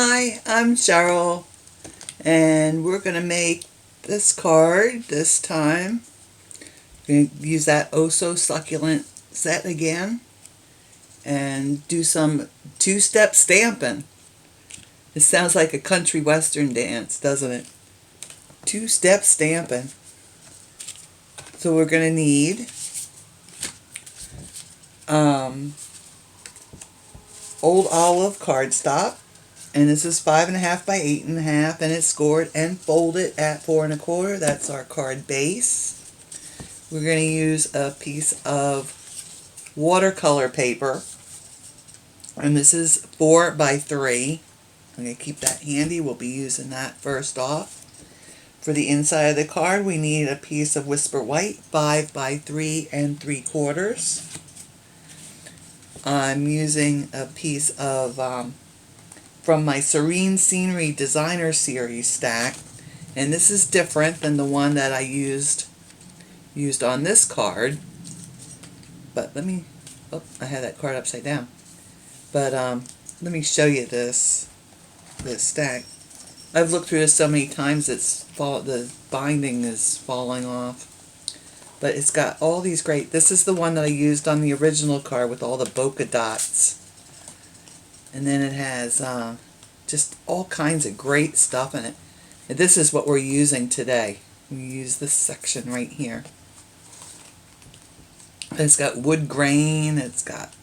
Hi, I'm Cheryl, and we're going to make this card this time. We're going to use that Oh So Succulent set again and do some two-step stamping. It sounds like a country western dance, doesn't it? Two-step stamping. So we're going to need Old Olive cardstock. And this is 5.5 by 8.5, and it's scored and folded at 4 1/4. That's our card base. We're going to use a piece of watercolor paper, and this is 4 by 3. I'm going to keep that handy. We'll be using that first off. For the inside of the card, we need a piece of Whisper White, 5 by 3 3/4. I'm using a piece of from my Serene Scenery Designer Series stack, and this is different than the one that I used on this card. But let me, I had that card upside down. But let me show you this stack. I've looked through this so many times the binding is falling off. But it's got all these great. This is the one that I used on the original card with all the bokeh dots. And then it has just all kinds of great stuff in it. And this is what we're using today. We use this section right here. And it's got wood grain. It's got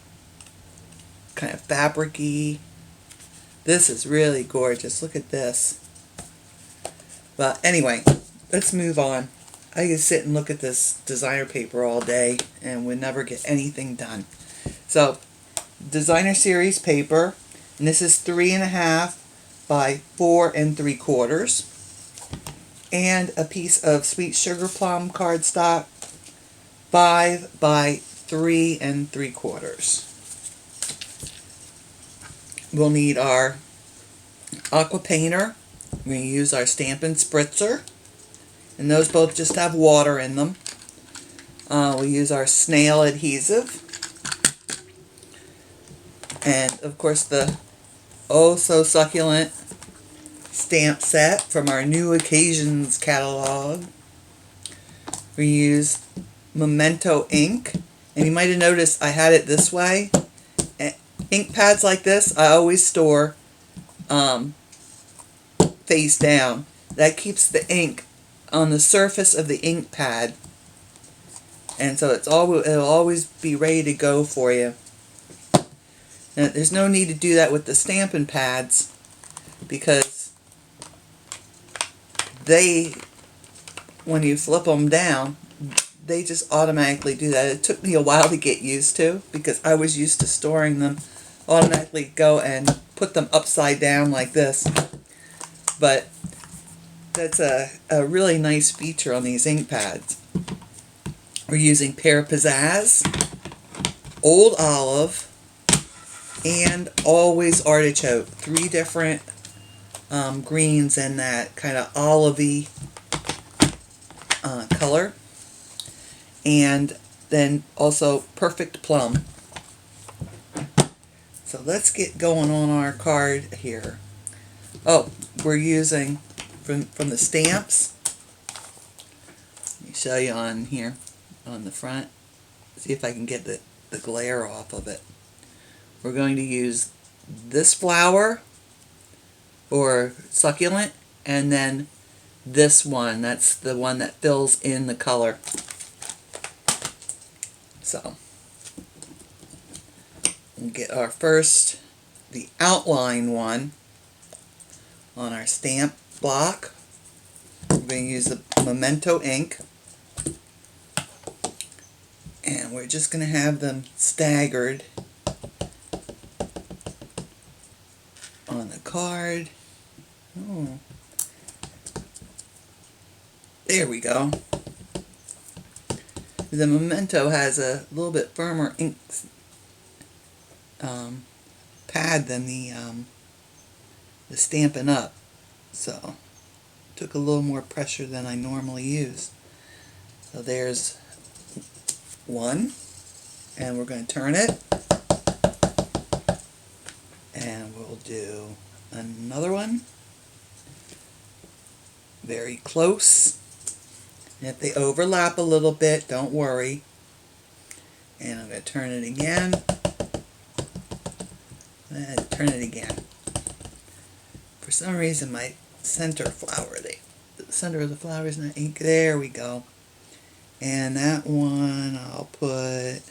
kind of fabric-y. This is really gorgeous. Look at this. But anyway, let's move on. I could sit and look at this designer paper all day and would never get anything done. So, Designer Series paper, and this is 3.5 by 4 3/4, and a piece of Sweet Sugarplum cardstock, 5 by 3 3/4. We'll need our Aqua Painter. We're going to use our Stampin' Spritzer, and those both just have water in them. We'll use our Snail Adhesive, and of course the Oh So Succulent stamp set from our New Occasions catalog. We use Memento ink, and you might have noticed I had it this way. Ink pads like this I always store face down. That keeps the ink on the surface of the ink pad, and so it'll always be ready to go for you. Now, there's no need to do that with the stamping pads, because when you flip them down, they just automatically do that. It took me a while to get used to, because I was used to storing them, automatically go and put them upside down like this. But that's a really nice feature on these ink pads. We're using Pear Pizzaz, Old Olive, and Always Artichoke. 3 different greens in that kind of olivey color. And then also Perfect Plum. So let's get going on our card here. Oh, we're using from the stamps. Let me show you on here on the front. See if I can get the glare off of it. We're going to use this flower or succulent, and then this one. That's the one that fills in the color. So we'll get our first, the outline one on our stamp block. We're going to use the Memento ink, and we're just going to have them staggered on the card. Oh, there we go. The Memento has a little bit firmer ink pad than the Stampin' Up, so took a little more pressure than I normally use. So there's one, and we're going to turn it, and we'll do another one. Very close. And if they overlap a little bit, don't worry. And I'm going to turn it again. And turn it again. For some reason my center flower, the center of the flower is not ink. There we go. And that one I'll put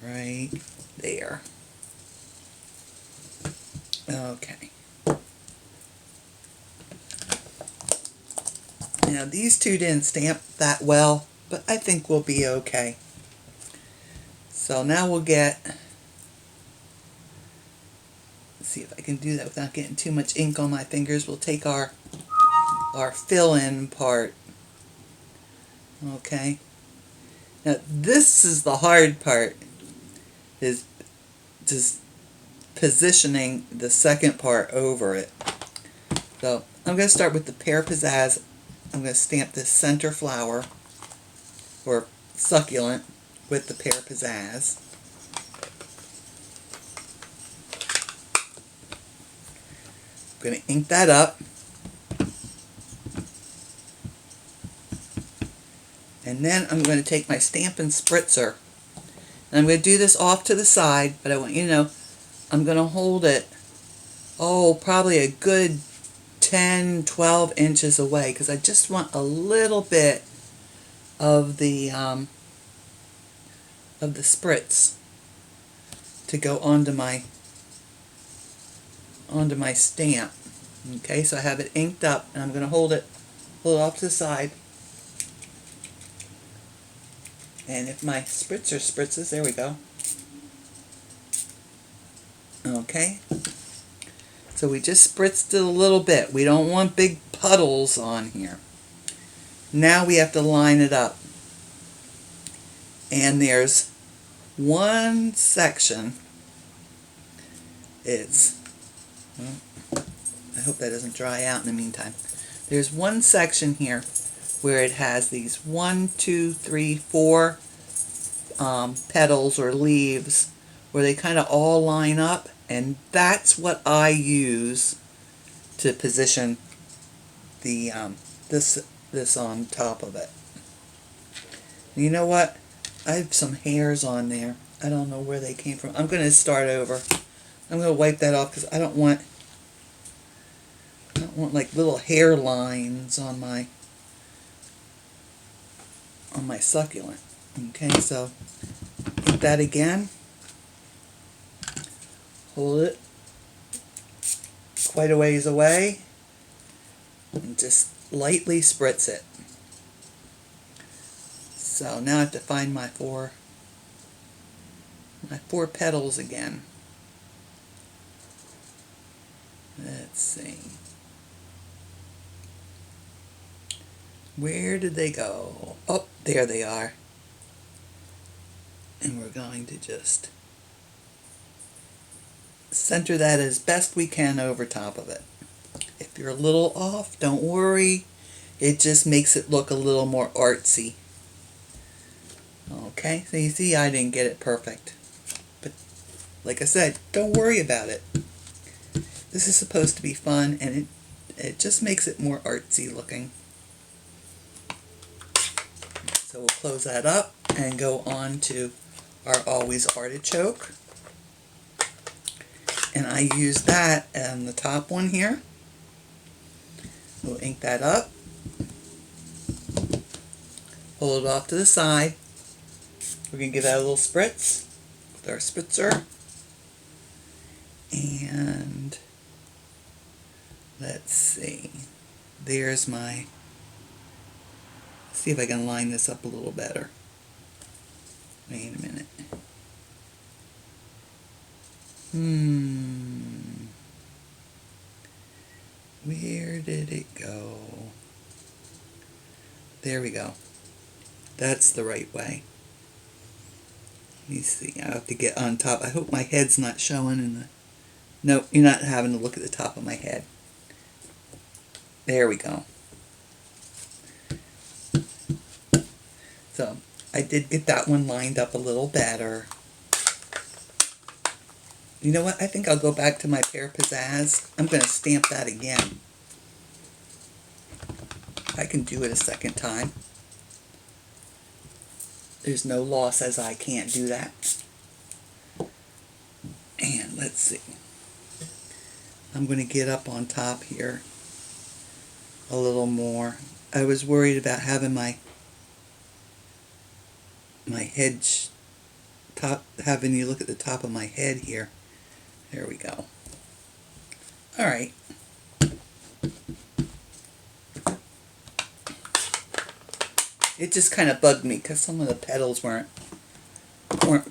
right there. Okay. Now these two didn't stamp that well, but I think we'll be okay. So now we'll get, let's see if I can do that without getting too much ink on my fingers. We'll take our fill-in part. Okay. Now this is the hard part, is just positioning the second part over it. So I'm going to start with the Pear Pizzaz. I'm going to stamp this center flower, or succulent, with the Pear Pizzaz. I'm going to ink that up. And then I'm going to take my Stampin' Spritzer. And I'm going to do this off to the side, but I want you to know I'm going to hold it, probably a good 10, 12 inches away, because I just want a little bit of the spritz to go onto my stamp. Okay, so I have it inked up, and I'm going to hold it off to the side. And if my spritzer spritzes, there we go. Okay. So we just spritzed it a little bit. We don't want big puddles on here. Now we have to line it up. And there's one section. I hope that doesn't dry out in the meantime. There's one section here where it has these 1, 2, 3, 4 petals or leaves where they kind of all line up, and that's what I use to position the this on top of it. And you know what? I have some hairs on there. I don't know where they came from. I'm going to start over. I'm going to wipe that off because I don't want like little hair lines on my succulent. Okay, so hit that again. Hold it quite a ways away and just lightly spritz it. So now I have to find my four petals again. Let's see. Where did they go? Oh, there they are. And we're going to just center that as best we can over top of it. If you're a little off, don't worry. It just makes it look a little more artsy. Okay, so you see I didn't get it perfect. But like I said, don't worry about it. This is supposed to be fun, and it just makes it more artsy looking. So we'll close that up and go on to our Always Artichoke. And I use that on the top one here. We'll ink that up. Hold it off to the side. We're going to give that a little spritz with our spritzer. And let's see. There's my... see if I can line this up a little better. Wait a minute. Where did it go? There we go. That's the right way. Let me see. I have to get on top. I hope my head's not showing in the... Nope, you're not having to look at the top of my head. There we go. So, I did get that one lined up a little better. You know what? I think I'll go back to my Pear Pizzaz. I'm going to stamp that again. I can do it a second time. There's no law says I can't do that. And let's see. I'm going to get up on top here a little more. I was worried about having my head having you look at the top of my head here. There we go. All right. It just kind of bugged me because some of the petals weren't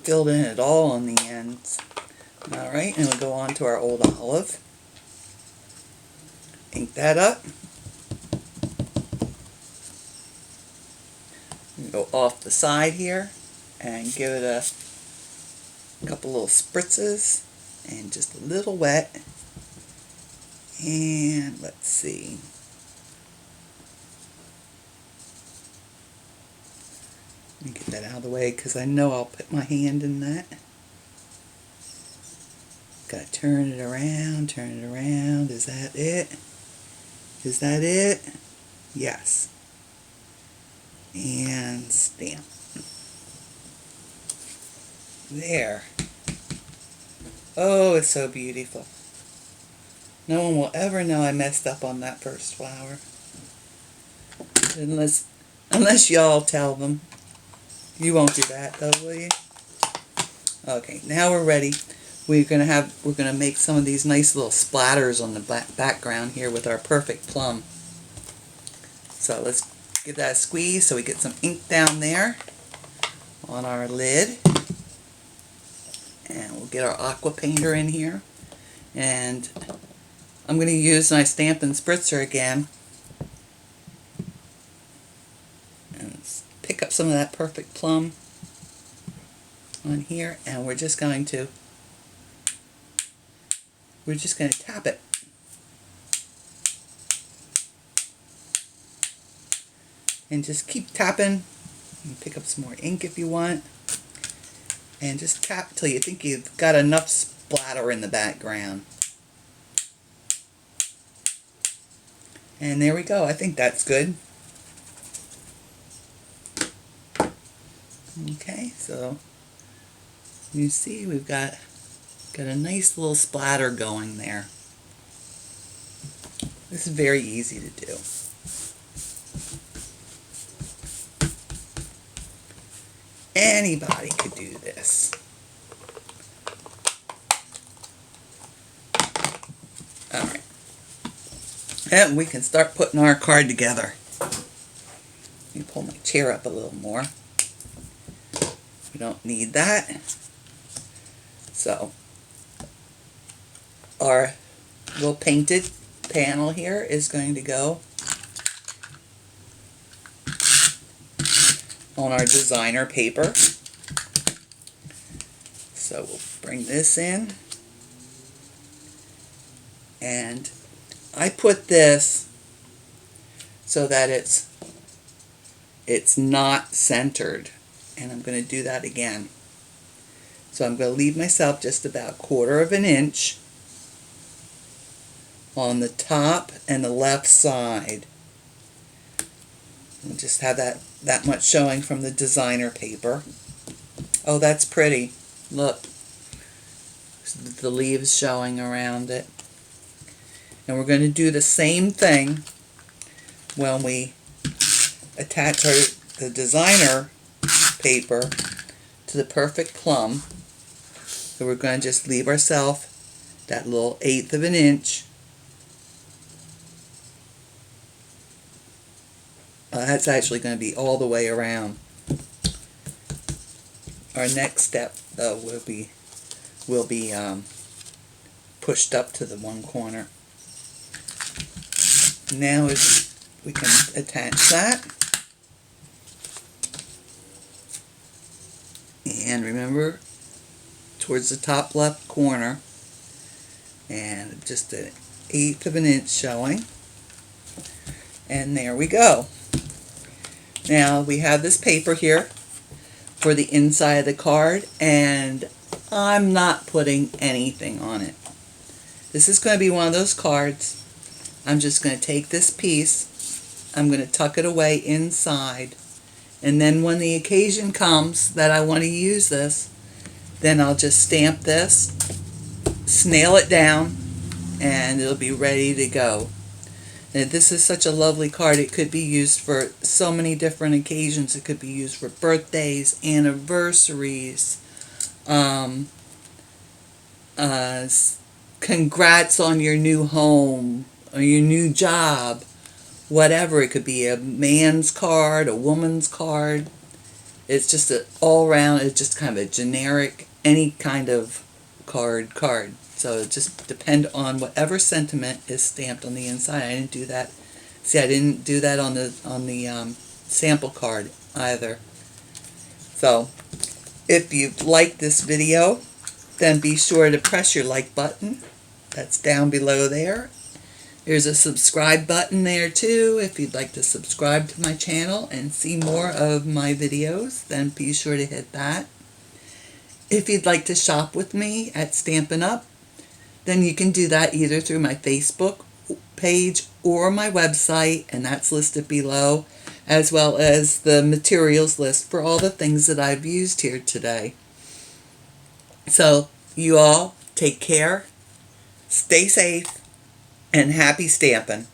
filled in at all on the ends. All right, and we'll go on to our old olive. Ink that up. Go off the side here and give it a couple little spritzes and just a little wet. And let's see. Let me get that out of the way because I know I'll put my hand in that. Gotta turn it around, turn it around. Is that it? Is that it? Yes. And stamp. There. Oh, it's so beautiful. No one will ever know I messed up on that first flower. Unless y'all tell them. You won't do that though, will you? Okay, now we're ready. We're gonna make some of these nice little splatters on the background here with our perfect plum. So let's give that a squeeze so we get some ink down there on our lid. And we'll get our Aqua Painter in here. And I'm going to use my Stampin' Spritzer again. And pick up some of that perfect plum on here. And we're just going to tap it. And just keep tapping. You can pick up some more ink if you want. And just tap till you think you've got enough splatter in the background. And there we go. I think that's good. Okay, so you see we've got a nice little splatter going there. This is very easy to do. Anybody could do this. Alright. And we can start putting our card together. Let me pull my chair up a little more. We don't need that. So, our little painted panel here is going to go on our designer paper. So we'll bring this in, and I put this so that it's not centered, and I'm going to do that again. So I'm going to leave myself just about 1/4 of an inch on the top and the left side. We'll just have that much showing from the designer paper. Oh, that's pretty. Look. The leaves showing around it. And we're going to do the same thing when we attach the designer paper to the perfect plum. So we're going to just leave ourselves that little 1/8 of an inch. That's actually going to be all the way around. Our next step, though, will be pushed up to the one corner. Now we can attach that. And remember, towards the top left corner, and just an 1/8 of an inch showing. And there we go. Now we have this paper here for the inside of the card, and I'm not putting anything on it. This is going to be one of those cards. I'm just going to take this piece, I'm going to tuck it away inside, and then when the occasion comes that I want to use this, then I'll just stamp this, snail it down, and it'll be ready to go. And this is such a lovely card. It could be used for so many different occasions. It could be used for birthdays, anniversaries, congrats on your new home or your new job, whatever. It could be a man's card, a woman's card. It's just an all-round, it's just kind of a generic, any kind of card. So it just depend on whatever sentiment is stamped on the inside. I didn't do that. See, I didn't do that on the sample card either. So if you like this video, then be sure to press your like button. That's down below there. There's a subscribe button there too. If you'd like to subscribe to my channel and see more of my videos, then be sure to hit that. If you'd like to shop with me at Stampin' Up, then you can do that either through my Facebook page or my website, and that's listed below, as well as the materials list for all the things that I've used here today. So you all take care, stay safe, and happy stamping.